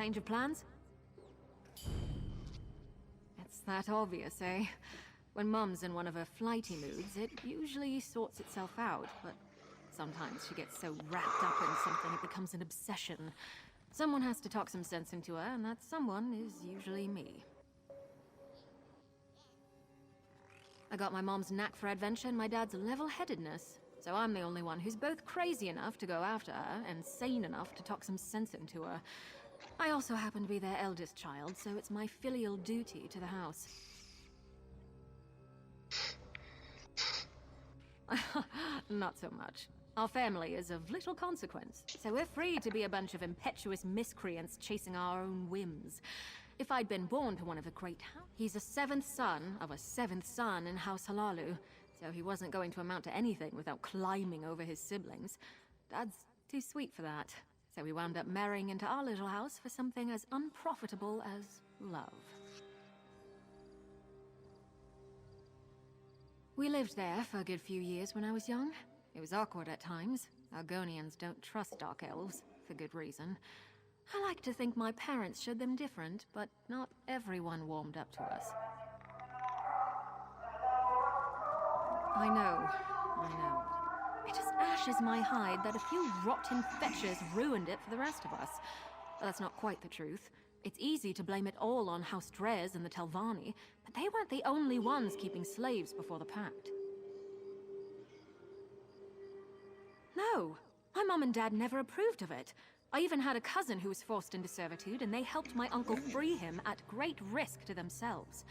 change of plans? It's that obvious, eh? When Mum's in one of her flighty moods, it usually sorts itself out, but sometimes she gets so wrapped up in something it becomes an obsession. Someone has to talk some sense into her, and that someone is usually me. I got my mom's knack for adventure and my dad's level-headedness, so I'm the only one who's both crazy enough to go after her and sane enough to talk some sense into her. I also happen to be their eldest child, so it's my filial duty to the house. Not so much. Our family is of little consequence, so we're free to be a bunch of impetuous miscreants chasing our own whims. If I'd been born to one of the great he's a seventh son of a seventh son in House Halalu, so he wasn't going to amount to anything without climbing over his siblings. Dad's too sweet for that, so we wound up marrying into our little house for something as unprofitable as love. We lived there for a good few years when I was young. It was awkward at times. Argonians don't trust dark elves, for good reason. I like to think my parents showed them different, but not everyone warmed up to us. I know. It just ashes my hide that a few rotten fetchers ruined it for the rest of us. But that's not quite the truth. It's easy to blame it all on House Drez and the Telvanni, but they weren't the only ones keeping slaves before the Pact. No, my mom and dad never approved of it. I even had a cousin who was forced into servitude, and they helped my uncle free him at great risk to themselves.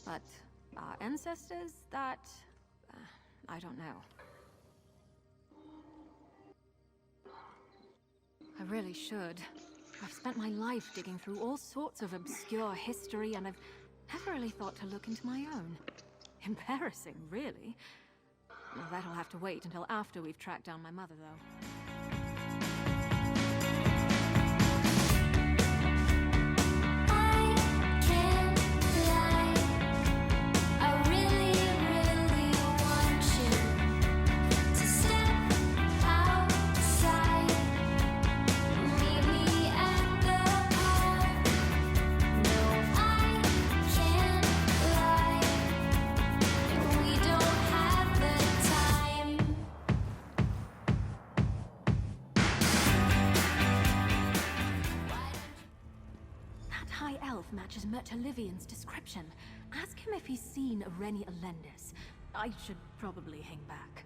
But our ancestors, that... I don't know. I really should. I've spent my life digging through all sorts of obscure history, and I've never really thought to look into my own. Embarrassing, really. Well, that'll have to wait until after we've tracked down my mother, though. Matches Mertolivian's description. Ask him if he's seen Rennie Elendis. I should probably hang back.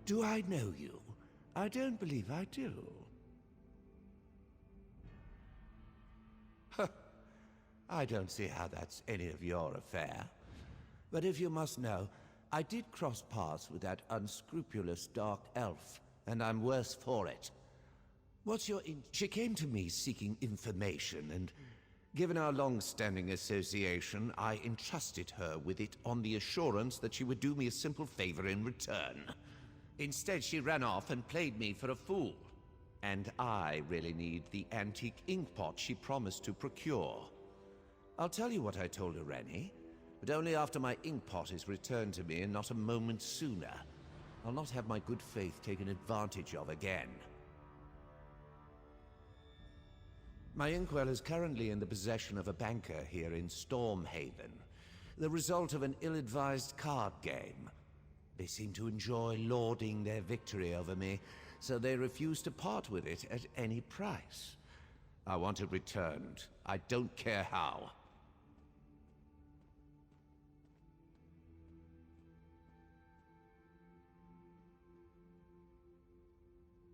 Do I know you? I don't believe I do. I don't see how that's any of your affair. But if you must know, I did cross paths with that unscrupulous dark elf, and I'm worse for it. What's your She came to me seeking information, and given our long-standing association, I entrusted her with it on the assurance that she would do me a simple favor in return. Instead, she ran off and played me for a fool. And I really need the antique inkpot she promised to procure. I'll tell you what I told her, Rennie. But only after my inkpot is returned to me and not a moment sooner. I'll not have my good faith taken advantage of again. My inkwell is currently in the possession of a banker here in Stormhaven, the result of an ill-advised card game. They seem to enjoy lording their victory over me, so they refuse to part with it at any price. I want it returned. I don't care how.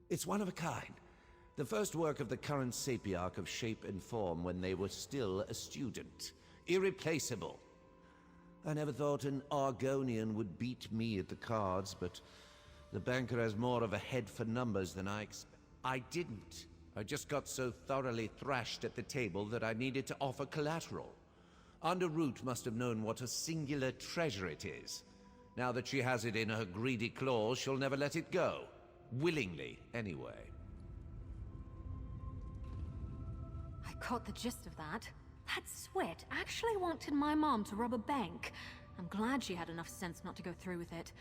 It's one of a kind. The first work of the current Sapiarch of Shape and Form when they were still a student. Irreplaceable. I never thought an Argonian would beat me at the cards, but the banker has more of a head for numbers than I expected. I didn't. I just got so thoroughly thrashed at the table that I needed to offer collateral. Underroot must have known what a singular treasure it is. Now that she has it in her greedy claws, she'll never let it go. Willingly, anyway. I caught the gist of that. That Sweat actually wanted my mom to rob a bank. I'm glad she had enough sense not to go through with it.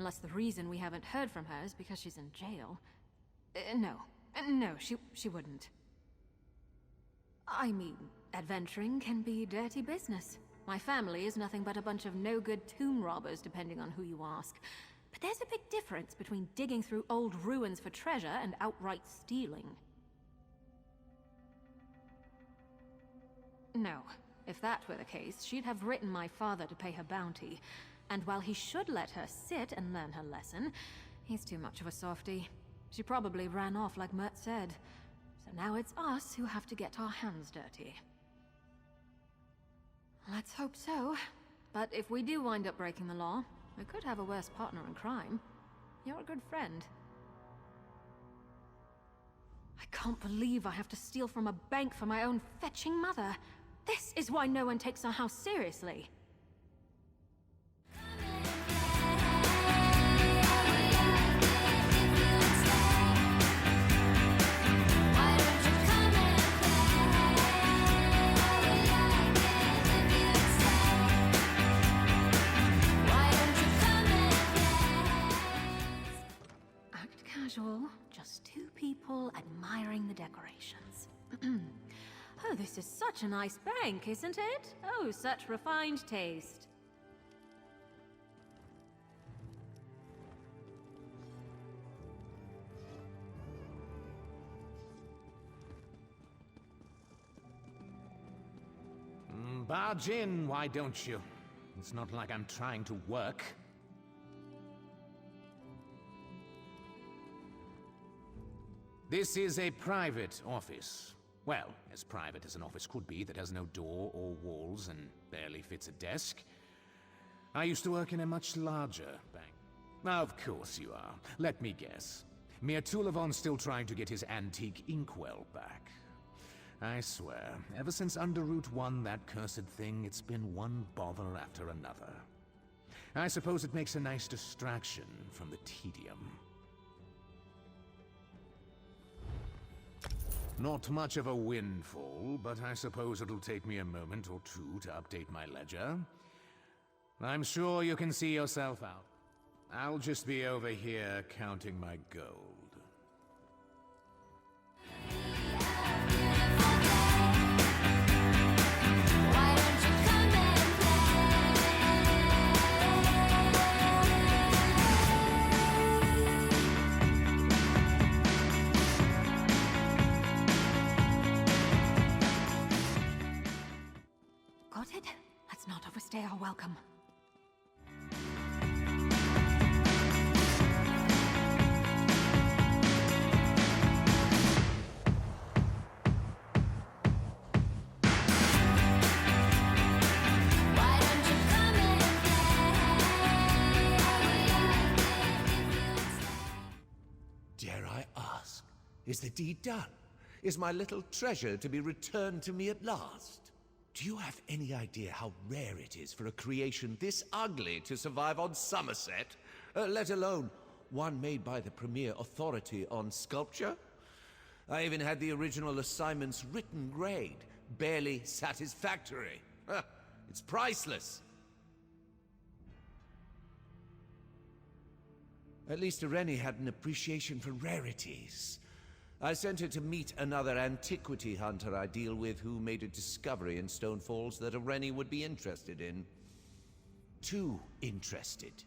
Unless the reason we haven't heard from her is because she's in jail. No, she wouldn't. I mean, adventuring can be dirty business. My family is nothing but a bunch of no-good tomb robbers, depending on who you ask. But there's a big difference between digging through old ruins for treasure and outright stealing. No. If that were the case, she'd have written my father to pay her bounty. And while he should let her sit and learn her lesson, he's too much of a softie. She probably ran off like Mert said. So now it's us who have to get our hands dirty. Let's hope so. But if we do wind up breaking the law, we could have a worse partner in crime. You're a good friend. I can't believe I have to steal from a bank for my own fetching mother. This is why no one takes our house seriously. Act casual, just two people admiring the decorations. Oh, this is such a nice bank, isn't it? Oh, such refined taste. Barge in, why don't you? It's not like I'm trying to work. This is a private office. Well, as private as an office could be that has no door or walls and barely fits a desk. I used to work in a much larger bank. Of course you are. Let me guess. Mir Tulavon's still trying to get his antique inkwell back. I swear, ever since Underroot won that cursed thing, it's been one bother after another. I suppose it makes a nice distraction from the tedium. Not much of a windfall, but I suppose it'll take me a moment or two to update my ledger. I'm sure you can see yourself out. I'll just be over here counting my gold. Got it? Let's not overstay our welcome. Dare I ask, is the deed done? Is my little treasure to be returned to me at last? Do you have any idea how rare it is for a creation this ugly to survive on Somerset? Let alone one made by the premier authority on sculpture? I even had the original assignment's written grade. Barely satisfactory. It's priceless. At least Irene had an appreciation for rarities. I sent her to meet another antiquity hunter I deal with who made a discovery in Stone Falls that Irene would be interested in. Too interested.